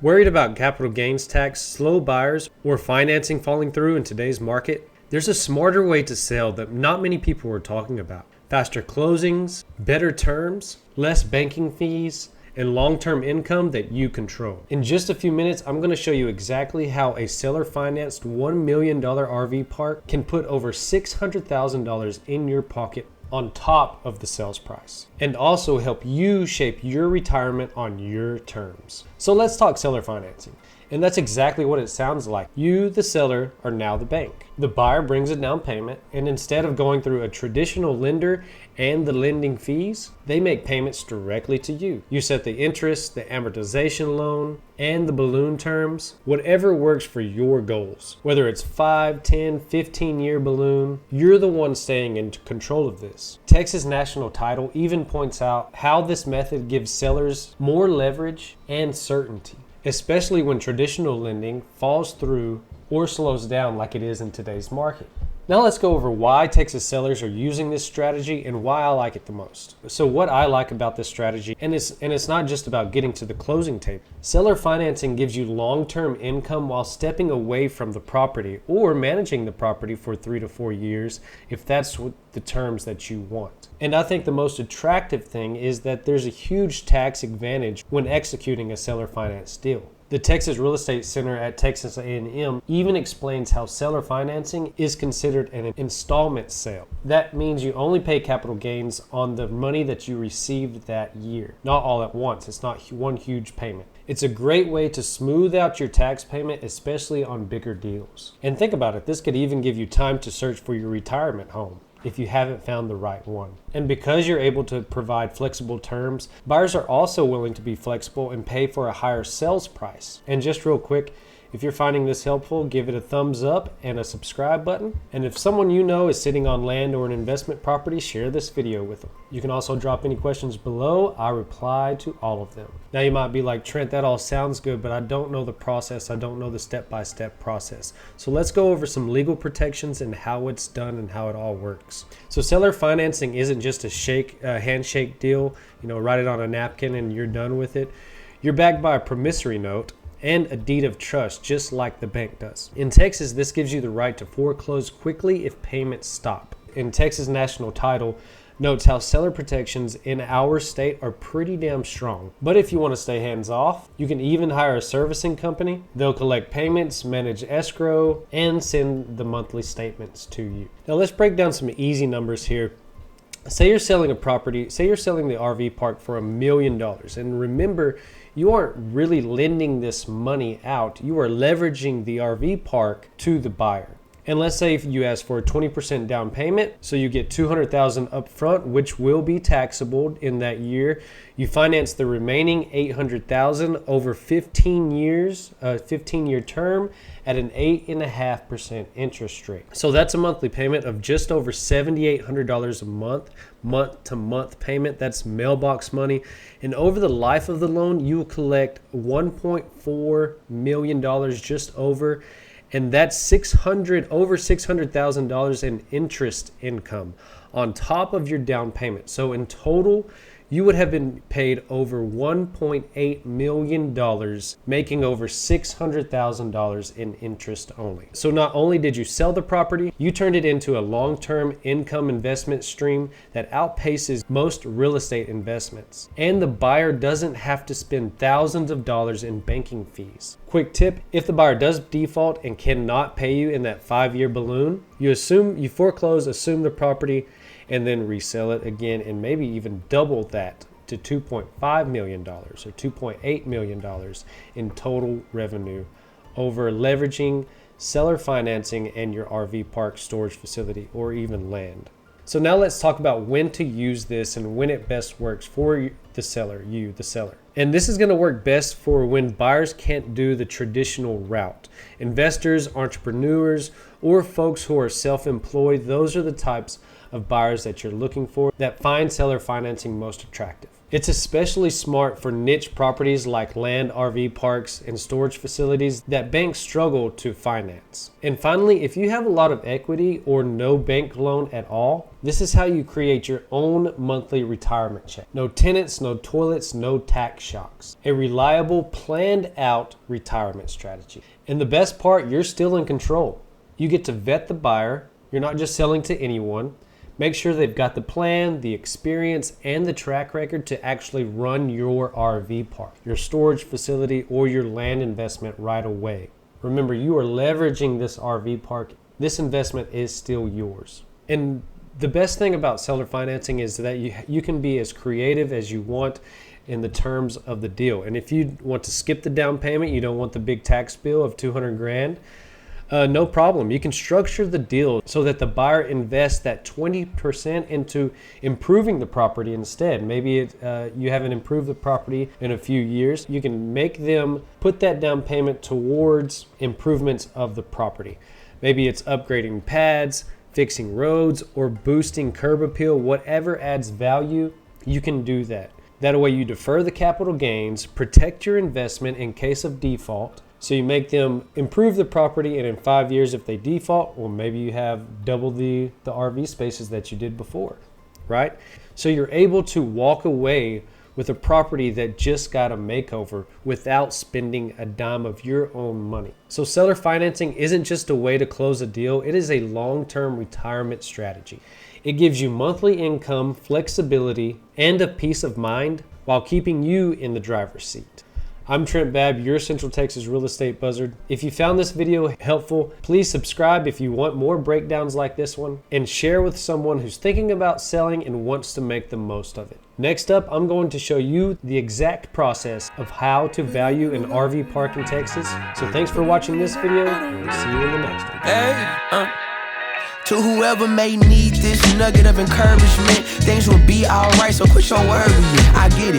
Worried about capital gains tax, slow buyers, or financing falling through in today's market? There's a smarter way to sell that not many people are talking about. Faster closings, better terms, less banking fees, and long-term income that you control. In just a few minutes, I'm going to show you exactly how a seller-financed $1 million RV park can put over $600,000 in your pocket on top of the sales price, and also help you shape your retirement on your terms. So let's talk seller financing. And that's exactly what it sounds like. You, the seller, are now the bank. The buyer brings a down payment, and instead of going through a traditional lender and the lending fees, they make payments directly to you. You set the interest, the amortization loan, and the balloon terms, whatever works for your goals. Whether it's 5, 10, 15-year balloon, you're the one staying in control of this. Texas National Title even points out how this method gives sellers more leverage and certainty, especially when traditional lending falls through or slows down like it is in today's market. Now let's go over why Texas sellers are using this strategy and why I like it the most. So what I like about this strategy, and it's not just about getting to the closing table. Seller financing gives you long-term income while stepping away from the property or managing the property for 3 to 4 years if that's what the terms that you want. And I think the most attractive thing is that there's a huge tax advantage when executing a seller finance deal. The Texas Real Estate Center at Texas A&M even explains how seller financing is considered an installment sale. That means you only pay capital gains on the money that you received that year, not all at once. It's not one huge payment. It's a great way to smooth out your tax payment, especially on bigger deals. And think about it, this could even give you time to search for your retirement home if you haven't found the right one. And because you're able to provide flexible terms, buyers are also willing to be flexible and pay for a higher sales price. And just real quick, if you're finding this helpful, give it a thumbs up and a subscribe button. And if someone you know is sitting on land or an investment property, share this video with them. You can also drop any questions below. I reply to all of them. Now you might be like, Trent, that all sounds good, but I don't know the process. I don't know the step-by-step process. So let's go over some legal protections and how it's done and how it all works. So seller financing isn't just a handshake deal, write it on a napkin and you're done with it. You're backed by a promissory note and a deed of trust, just like the bank does. In Texas, this gives you the right to foreclose quickly if payments stop. And Texas National Title notes how seller protections in our state are pretty damn strong. But if you want to stay hands off, you can even hire a servicing company. They'll collect payments, manage escrow, and send the monthly statements to you. Now let's break down some easy numbers here. Say you're selling a property, say you're selling the RV park for $1 million. And remember, you aren't really lending this money out. You are leveraging the RV park to the buyer. And let's say if you ask for a 20% down payment, so you get $200,000 up front, which will be taxable in that year. You finance the remaining $800,000 over 15 years, 15-year term at an 8.5% interest rate. So that's a monthly payment of just over $7,800 a month-to-month payment. That's mailbox money. And over the life of the loan, you will collect $1.4 million just over. And that's over $600,000 in interest income on top of your down payment. So in total, you would have been paid over $1.8 million, making over $600,000 in interest only. So not only did you sell the property, you turned it into a long-term income investment stream that outpaces most real estate investments. And the buyer doesn't have to spend thousands of dollars in banking fees. Quick tip, if the buyer does default and cannot pay you in that 5-year balloon, you foreclose, assume the property, and then resell it again and maybe even double that to $2.5 million or $2.8 million in total revenue over leveraging seller financing and your RV park storage facility or even land. So now let's talk about when to use this and when it best works for the seller, you, the seller. And this is going to work best for when buyers can't do the traditional route. Investors, entrepreneurs, or folks who are self-employed, those are the types of buyers that you're looking for that find seller financing most attractive. It's especially smart for niche properties like land, RV parks, and storage facilities that banks struggle to finance. And finally, if you have a lot of equity or no bank loan at all, this is how you create your own monthly retirement check. No tenants, no toilets, no tax shocks. A reliable, planned out retirement strategy. And the best part, you're still in control. You get to vet the buyer. You're not just selling to anyone. Make sure they've got the plan, the experience, and the track record to actually run your RV park, your storage facility, or your land investment right away. Remember, you are leveraging this RV park. This investment is still yours. And the best thing about seller financing is that you can be as creative as you want in the terms of the deal. And if you want to skip the down payment, you don't want the big tax bill of 200 grand, no problem. You can structure the deal so that the buyer invests that 20% into improving the property instead. Maybe you haven't improved the property in a few years. You can make them put that down payment towards improvements of the property. Maybe it's upgrading pads, fixing roads, or boosting curb appeal. Whatever adds value, you can do that. That way you defer the capital gains, protect your investment in case of default. So you make them improve the property, and in 5 years, if they default, well, maybe you have double the RV spaces that you did before, right? So you're able to walk away with a property that just got a makeover without spending a dime of your own money. So seller financing isn't just a way to close a deal, it is a long-term retirement strategy. It gives you monthly income, flexibility, and a peace of mind while keeping you in the driver's seat. I'm Trent Babb, your Central Texas real estate buzzard. If you found this video helpful, please subscribe if you want more breakdowns like this one, and share with someone who's thinking about selling and wants to make the most of it. Next up, I'm going to show you the exact process of how to value an RV park in Texas. So thanks for watching this video, and we'll see you in the next one. Hey, to whoever may need this nugget of encouragement, things will be alright, so quit your worrying. I get it.